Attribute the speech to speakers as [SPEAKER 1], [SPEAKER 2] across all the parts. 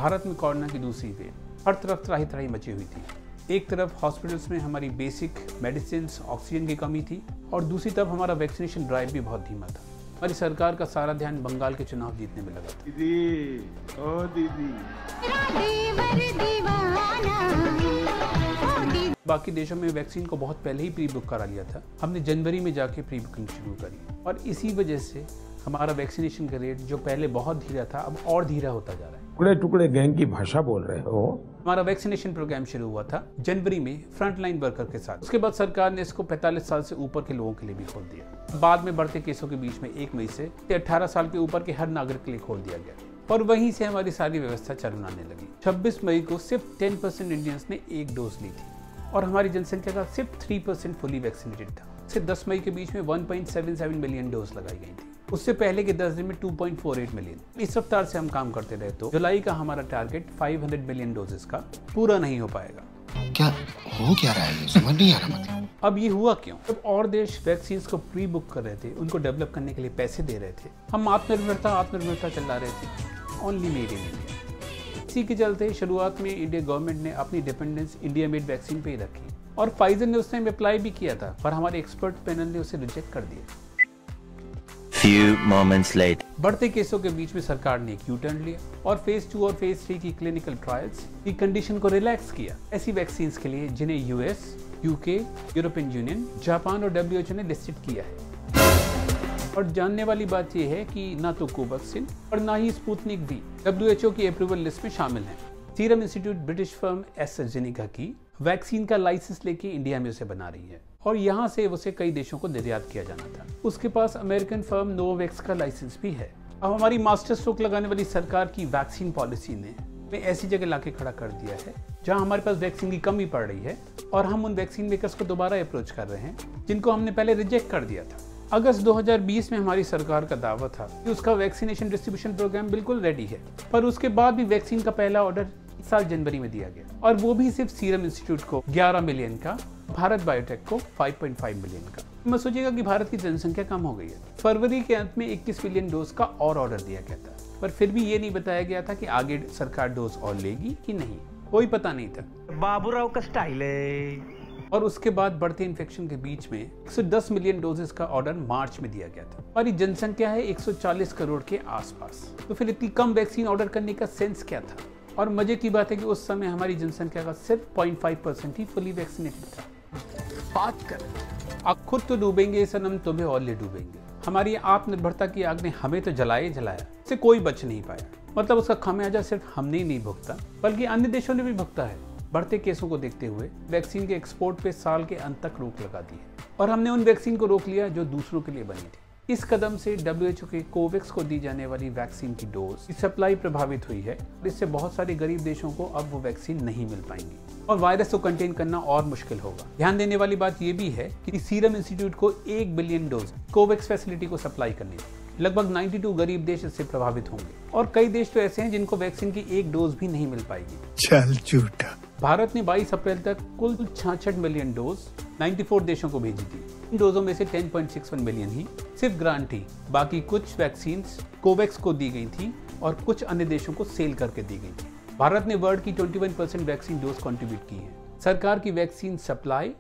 [SPEAKER 1] भारत में कोरोना की दूसरी वेव, हर तरफ त्राही त्राही मची हुई थी। एक तरफ हॉस्पिटल्स में हमारी बेसिक मेडिसिन, ऑक्सीजन की कमी थी और दूसरी तरफ हमारा वैक्सीनेशन ड्राइव भी बहुत धीमा था। हमारी सरकार का सारा ध्यान बंगाल के चुनाव जीतने में लगा।
[SPEAKER 2] दीदी, ओ दीदी।
[SPEAKER 1] बाकी देशों में वैक्सीन को बहुत पहले ही प्री बुक करा लिया था। हमने जनवरी में जाके प्री बुकिंग शुरू करी और इसी वजह से हमारा वैक्सीनेशन का रेट जो पहले बहुत धीरा था अब और धीरा होता जा रहा है।
[SPEAKER 2] टुकड़े टुकड़े गैंग की भाषा बोल रहे हो।
[SPEAKER 1] हमारा वैक्सीनेशन प्रोग्राम शुरू हुआ था जनवरी में फ्रंटलाइन वर्कर के साथ। उसके बाद सरकार ने इसको 45 साल से ऊपर के लोगों के लिए भी खोल दिया। बाद में बढ़ते केसों के बीच में 1 मई से 18 साल के ऊपर के हर नागरिक के लिए खोल दिया गया और वहीं से हमारी सारी व्यवस्था चलन आने लगी। 26 मई को सिर्फ 10% इंडियंस ने 1 डोज ली थी और हमारी जनसंख्या का सिर्फ 3% फुली वैक्सीनेटेड था। सिर्फ 10 मई के बीच में 1.77 मिलियन डोज लगाई गई थी। उससे पहले के 10 दिन में 2.48 मिलियन। इस रफ्तार से हम काम करते रहे तो जुलाई का हमारा टारगेट 500 मिलियन डोजेस का पूरा नहीं हो पाएगा।
[SPEAKER 3] क्या हो क्या रहा है, समझ नहीं आ रहा मतलब।
[SPEAKER 1] अब ये हुआ क्यों? जब और देश वैक्सीन को प्री बुक कर रहे थे, उनको डेवलप करने के लिए पैसे दे रहे थे, हम आत्मनिर्भरता चला रहे थे। Only made in India. इसी के चलते शुरुआत में इंडिया गवर्नमेंट ने अपनी डिपेंडेंस इंडिया मेड वैक्सीन पे ही रखी और फाइजर ने उस टाइम अप्लाई भी किया था, पर हमारे एक्सपर्ट पैनल ने उसे रिजेक्ट कर दिया।
[SPEAKER 4] Few moments later.
[SPEAKER 1] बढ़ते केसों के बीच में सरकार ने एक यू टर्न लिया और फेज 2 और फेज 3 की क्लिनिकल ट्रायल्स की कंडीशन को रिलैक्स किया ऐसी वैक्सीन के लिए जिन्हें US, UK, European union, Japan और WHO ने लिस्टेड किया है। और जानने वाली बात यह है कि ना तो कोवैक्सीन और ना ही स्पुतनिक भी WHO की अप्रूवल लिस्ट में शामिल है। Serum institute British firm AstraZeneca की वैक्सीन का लाइसेंस लेके इंडिया में उसे बना रही है और यहाँ से उसे कई देशों को निर्यात किया जाना था। उसके पास अमेरिकन फर्म नोवैक्स का लाइसेंस भी है। अब हमारी मास्टर स्ट्रोक लगाने वाली सरकार की वैक्सीन पॉलिसी ने हमें ऐसी जगह लाके खड़ा कर दिया है जहाँ हमारे पास वैक्सीन की कमी पड़ रही है और हम उन वैक्सीन मेकर्स को दोबारा अप्रोच कर रहे हैं जिनको हमने पहले रिजेक्ट कर दिया था। अगस्त 2020 में हमारी सरकार का दावा था कि उसका वैक्सीनेशन डिस्ट्रीब्यूशन प्रोग्राम बिल्कुल रेडी है, पर उसके बाद भी वैक्सीन का पहला ऑर्डर इस साल जनवरी में दिया गया और वो भी सिर्फ सीरम इंस्टीट्यूट को 11 मिलियन का, भारत बायोटेक को 5.5 मिलियन का। मैं सोचेगा कि भारत की जनसंख्या कम हो गई है। फरवरी के अंत में 21 मिलियन डोज का और ऑर्डर दिया गया था, पर फिर भी ये नहीं बताया गया था कि आगे सरकार डोज और लेगी कि नहीं, कोई पता नहीं था।
[SPEAKER 5] बाबूराव का स्टाइल है।
[SPEAKER 1] और उसके बाद बढ़ते इन्फेक्शन के बीच में 110 मिलियन डोजेस का ऑर्डर मार्च में दिया गया था। हमारी जनसंख्या है 140 करोड़ के आसपास, तो फिर इतनी कम वैक्सीन ऑर्डर करने का सेंस क्या था? और मजे की बात है कि उस समय हमारी जनसंख्या का सिर्फ 0.5% ही फुली वैक्सीनेटेड था। बात कर, आप खुद तो डूबेंगे सनम, तुम्हें और ले डूबेंगे। हमारी आत्मनिर्भरता की आग ने हमें तो जलाया, इससे कोई बच नहीं पाया। मतलब उसका खामियाजा सिर्फ हमने ही नहीं भुगता, बल्कि अन्य देशों ने भी भुगता है। बढ़ते केसों को देखते हुए वैक्सीन के एक्सपोर्ट पे साल के अंत तक रोक लगा दी है और हमने उन वैक्सीन को रोक लिया जो दूसरों के लिए बनी थी। इस कदम से WHO के कोवैक्स को दी जाने वाली वैक्सीन की डोज की सप्लाई प्रभावित हुई है। इससे बहुत सारे गरीब देशों को अब वो वैक्सीन नहीं मिल पाएंगी और वायरस को कंटेन करना और मुश्किल होगा। ध्यान देने वाली बात यह भी है कि सीरम इंस्टीट्यूट को 1 बिलियन डोज कोवैक्स फैसिलिटी को सप्लाई करनी है। लगभग 92 गरीब देश इससे प्रभावित होंगे और कई देश तो ऐसे हैं जिनको वैक्सीन की 1 डोज भी नहीं मिल पाएगी।
[SPEAKER 2] चल झूठा। भारत
[SPEAKER 1] ने 22 अप्रैल तक कुल 66 मिलियन डोज 94 देशों को भेजी थी। इन डोजों में से 10.61 मिलियन ही सिर्फ ग्रांट थी, बाकी कुछ वैक्सीन कोवैक्स को दी गई थी और कुछ अन्य देशों को सेल करके दी गई थी। भारत ने वर्ल्ड की 21% वैक्सीन डोज कंट्रीब्यूट की है। सरकार की वैक्सीन सप्लाई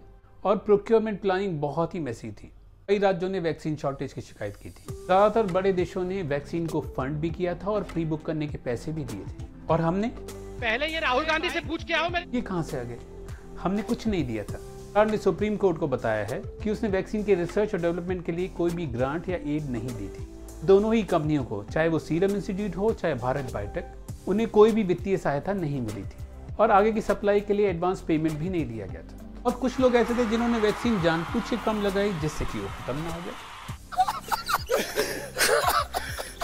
[SPEAKER 1] और प्रोक्योरमेंट प्लानिंग बहुत ही मेसी थी। कई राज्यों ने वैक्सीन शॉर्टेज की शिकायत की थी। ज्यादातर बड़े देशों ने वैक्सीन को फंड भी किया था और प्री बुक करने के पैसे भी दिए थे और हमने
[SPEAKER 5] पहले ये राहुल गांधी से पूछ के आओ।
[SPEAKER 1] ये कहां से आ गए? हमने कुछ नहीं दिया था। सरकार ने सुप्रीम कोर्ट को बताया है कि उसने वैक्सीन के रिसर्च और डेवलपमेंट के लिए कोई भी ग्रांट या एड नहीं दी थी। दोनों ही कंपनियों को, चाहे वो सीरम इंस्टीट्यूट हो चाहे भारत बायोटेक, उन्हें कोई भी वित्तीय सहायता नहीं मिली थी और आगे की सप्लाई के लिए एडवांस पेमेंट भी नहीं दिया गया था। और कुछ लोग ऐसे थे जिन्होंने वैक्सीन जानबूझ के कम लगाई जिससे कि वो खत्म ना हो जाए।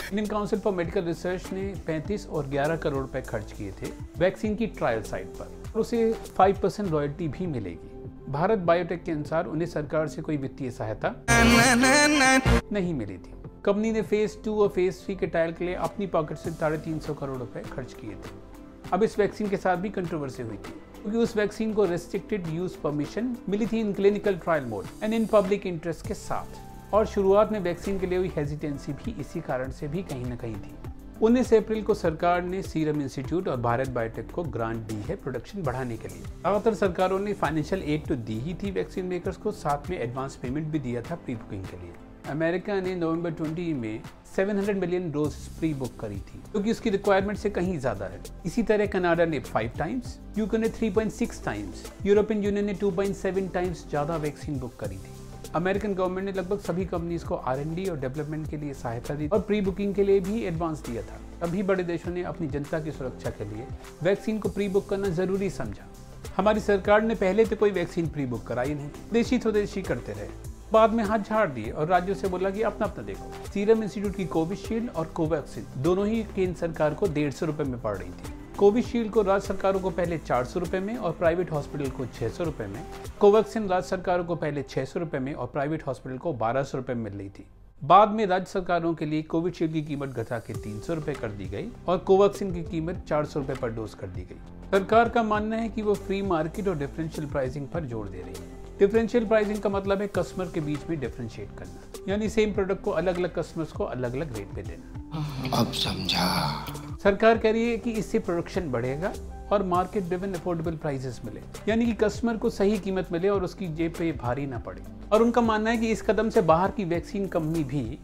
[SPEAKER 1] Indian council for medical research ने 35 और 11 करोड़ रुपए खर्च किए थे वैक्सीन की ट्रायल साइट पर और उसे 5% रॉयल्टी भी मिलेगी। भारत बायोटेक के अनुसार उन्हें सरकार से कोई वित्तीय सहायता नहीं मिली थी। कंपनी ने फेज 2 और फेज 3 के ट्रायल के लिए अपनी पॉकेट से 350 करोड़ रुपए खर्च किए थे। अब इस वैक्सीन के साथ भी कंट्रोवर्सी हुई थी क्योंकि उस वैक्सीन को रेस्ट्रिक्टेड यूज परमिशन मिली थी in clinical trial mode and in public interest के साथ, और शुरुआत में वैक्सीन के लिए हुई हेजिटेंसी भी इसी कारण से भी कहीं ना कहीं थी। 19 अप्रैल को सरकार ने सीरम इंस्टीट्यूट और भारत बायोटेक को ग्रांट दी है प्रोडक्शन बढ़ाने के लिए। ज्यादातर सरकारों ने फाइनेंशियल एड तो दी ही थी वैक्सीन मेकर्स को, साथ में एडवांस पेमेंट भी दिया था प्री बुकिंग के लिए। अमेरिका ने नवंबर 20 में 700 मिलियन डोज प्री बुक करी थी, क्योंकि उसकी रिक्वायरमेंट से कहीं ज्यादा है। इसी तरह कनाडा ने 5 टाइम्स, यूके ने 3.6 टाइम्स, यूरोपियन यूनियन ने 2.7 टाइम्स ज्यादा वैक्सीन बुक करी थी। अमेरिकन गवर्नमेंट ने लगभग सभी कंपनीज को R&D और डेवलपमेंट के लिए सहायता दी और प्री बुकिंग के लिए भी एडवांस दिया था। तभी बड़े देशों ने अपनी जनता की सुरक्षा के लिए वैक्सीन को प्री बुक करना जरूरी समझा। हमारी सरकार ने पहले तो कोई वैक्सीन प्री बुक कराई नहीं, देशी स्वदेशी करते रहे। बाद में हाथ झाड़ दिए और राज्यों से बोला कि अपना अपना देखो। सीरम इंस्टीट्यूट की कोविशील्ड और कोवैक्सीन दोनों ही केंद्र सरकार को 150 रुपए में पड़ रही थी। कोविशील्ड को राज्य सरकारों को पहले 400 रुपए में और प्राइवेट हॉस्पिटल को 600 रुपए में, कोवैक्सीन राज्य सरकारों को पहले 600 रुपए में और प्राइवेट हॉस्पिटल को 1200 रुपए में मिल रही थी। बाद में राज्य सरकारों के लिए कोविशील्ड की कीमत घटा के 300 रुपए कर दी गई और कोवैक्सीन की कीमत 400 रुपए पर डोज कर दी गई। सरकार का मानना है कि वो फ्री मार्केट और डिफरेंशियल प्राइसिंग पर जोर दे रही है। डिफरेंशियल प्राइसिंग का मतलब है कस्टमर के बीच में डिफरेंशिएट करना, यानी सेम प्रोडक्ट को अलग अलग कस्टमर्स को अलग अलग रेट पे देना।
[SPEAKER 3] अब समझा।
[SPEAKER 1] सरकार कह रही है कि इससे प्रोडक्शन बढ़ेगा और मार्केट ड्रिवन अफोर्डेबल प्राइसेस मिले, यानी कि कस्टमर को सही कीमत मिले और उसकी जेब पे भारी ना पड़े। और उनका मानना है कि इस कदम से बाहर की वैक्सीन कंपनी भी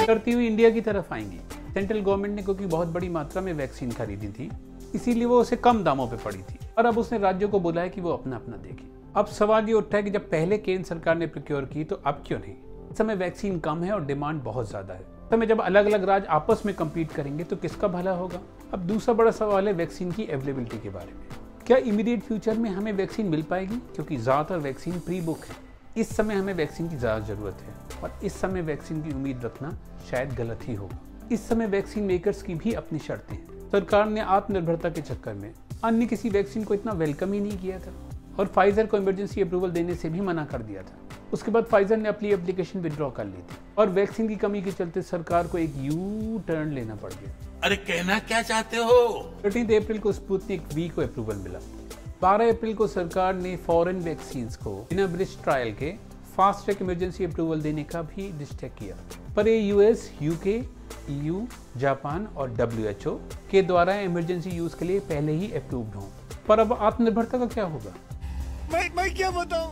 [SPEAKER 1] करती हुई इंडिया की तरफ आएंगी। सेंट्रल गवर्नमेंट ने क्योंकि बहुत बड़ी मात्रा में वैक्सीन खरीदी थी, इसीलिए वो उसे कम दामों पे पड़ी थी और अब उसने राज्यों को बोला है कि वो अपना अपना देखें। अब सवाल ये उठता है कि जब पहले केंद्र सरकार ने प्रोक्योर की तो अब क्यों नहीं? इस समय वैक्सीन कम है और डिमांड बहुत ज्यादा है। इस समय जब अलग अलग राज्य आपस में कम्पीट करेंगे तो किसका भला होगा? अब दूसरा बड़ा सवाल है वैक्सीन की अवेलेबिलिटी के बारे में। क्या इमीडिएट फ्यूचर में हमें वैक्सीन मिल पाएगी? क्योंकि ज्यादातर वैक्सीन प्री बुक है। इस समय हमें वैक्सीन की ज्यादा जरूरत है और इस समय वैक्सीन की उम्मीद रखना शायद गलत ही होगा। इस समय वैक्सीन मेकर्स की भी अपनी शर्तें हैं। सरकार ने आत्मनिर्भरता के चक्कर में अन्य किसी वैक्सीन को इतना वेलकम ही नहीं किया था और फाइजर को इमरजेंसी अप्रूवल देने से भी मना कर दिया था। उसके बाद फाइजर ने अपनी एप्लीकेशन विड्रॉ कर ली थी और वैक्सीन की कमी के चलते सरकार को एक यू टर्न लेना पड़ गया।
[SPEAKER 6] अरे कहना क्या चाहते हो?
[SPEAKER 1] 13 अप्रैल को स्पुतनिक V को अप्रूवल मिला। 12 अप्रैल को सरकार ने फॉरेन वैक्सीन्स को बिना ब्रिज ट्रायल के फास्ट ट्रैक इमरजेंसी अप्रूवल देने का भी डिस्टेक किया, पर ये US, UK, EU, जापान और WHO के द्वारा इमरजेंसी यूज के लिए पहले ही अप्रूव्ड हों। पर अब आत्मनिर्भरता का क्या होगा?
[SPEAKER 6] मैं क्या बताऊं?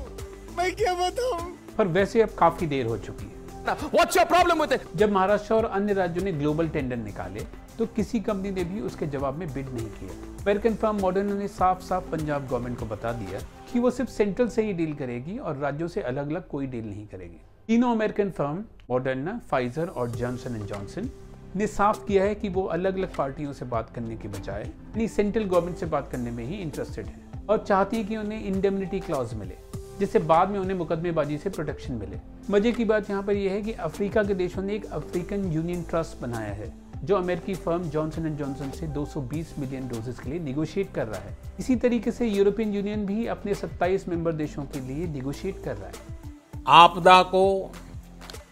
[SPEAKER 1] पर वैसे अब काफी देर हो चुकी है।
[SPEAKER 6] What's your problem with it?
[SPEAKER 1] जब महाराष्ट्र और अन्य राज्यों ने ग्लोबल टेंडर निकाले तो किसी कंपनी ने भी उसके जवाब में बिड नहीं किया। अमेरिकन फर्म मॉडर्ना ने साफ साफ पंजाब गवर्नमेंट को बता दिया कि वो सिर्फ सेंट्रल से ही डील करेगी और राज्यों से अलग अलग कोई डील नहीं करेगी। तीनों अमेरिकन फर्म मॉडर्ना, फाइजर और जॉनसन एंड जॉनसन ने साफ किया है कि वो अलग अलग पार्टियों से बात करने के बजाय अपनी सेंट्रल गवर्नमेंट से बात करने में ही इंटरेस्टेड है और चाहती है कि उन्हें इंडेमनिटी क्लॉज मिले, जिससे बाद में उन्हें मुकदमेबाजी से प्रोटेक्शन मिले। मजे की बात यहाँ पर यह है कि अफ्रीका के देशों ने एक अफ्रीकन यूनियन ट्रस्ट बनाया है जो अमेरिकी फर्म जॉनसन एंड जॉनसन से 220 मिलियन डोजेस के लिए निगोशिएट कर रहा है। इसी तरीके से यूरोपियन यूनियन भी अपने 27 मेंबर देशों के लिए निगोशिएट कर रहा है।
[SPEAKER 6] आपदा को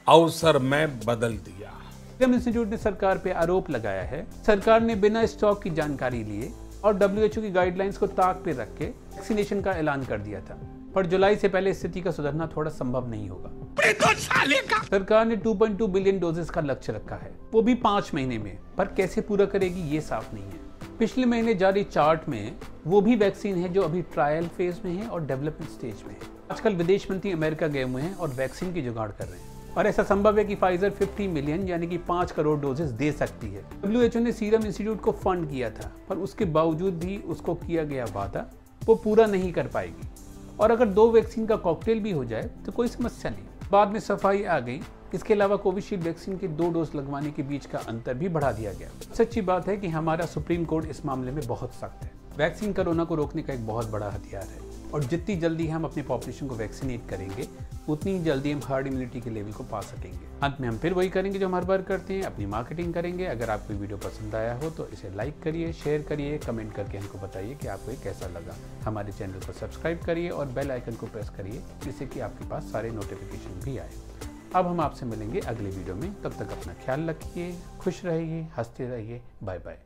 [SPEAKER 6] अवसर में बदल दिया।
[SPEAKER 1] सीरम इंस्टीट्यूट ने सरकार पे आरोप लगाया है सरकार ने बिना स्टॉक की जानकारी लिए और WHO की गाइडलाइंस को ताक पे रख के वैक्सीनेशन का ऐलान कर दिया था, पर जुलाई से पहले स्थिति का सुधरना थोड़ा संभव नहीं होगा। सरकार ने 2.2 बिलियन डोजेस का लक्ष्य रखा है, वो भी 5 महीने में, पर कैसे पूरा करेगी ये साफ नहीं है। पिछले महीने जारी चार्ट में वो भी वैक्सीन है जो अभी ट्रायल फेज में है और डेवलपमेंट स्टेज में है। आजकल विदेश मंत्री अमेरिका गए हुए हैं और वैक्सीन की जुगाड़ कर रहे हैं और ऐसा संभव है कि फाइजर 50 मिलियन यानी कि 5 करोड़ डोजेस दे सकती है। WHO ने सीरम इंस्टीट्यूट को फंड किया था, पर उसके बावजूद भी उसको किया गया वादा वो पूरा नहीं कर पाएगी और अगर 2 वैक्सीन का कॉकटेल भी हो जाए तो कोई समस्या नहीं। बाद में सफाई आ गई। इसके अलावा कोविशील्ड वैक्सीन के 2 डोज लगवाने के बीच का अंतर भी बढ़ा दिया गया। सच्ची बात है कि हमारा सुप्रीम कोर्ट इस मामले में बहुत सख्त है। वैक्सीन कोरोना को रोकने का एक बहुत बड़ा हथियार है और जितनी जल्दी हम अपनी पॉपुलेशन को वैक्सीनेट करेंगे उतनी ही जल्दी हम हर्ड इम्यूनिटी के लेवल को पा सकेंगे। अंत में हम फिर वही करेंगे जो हम हर बार करते हैं, अपनी मार्केटिंग करेंगे। अगर आपको वीडियो पसंद आया हो तो इसे लाइक करिए, शेयर करिए, कमेंट करके हमको बताइए कि आपको ये कैसा लगा। हमारे चैनल को सब्सक्राइब करिए और बेल आइकन को प्रेस करिए जिससे कि आपके पास सारे नोटिफिकेशन भी आए। अब हम आपसे मिलेंगे अगले वीडियो में। तब तक अपना ख्याल रखिए, खुश रहिए, हंसते रहिए। Bye bye.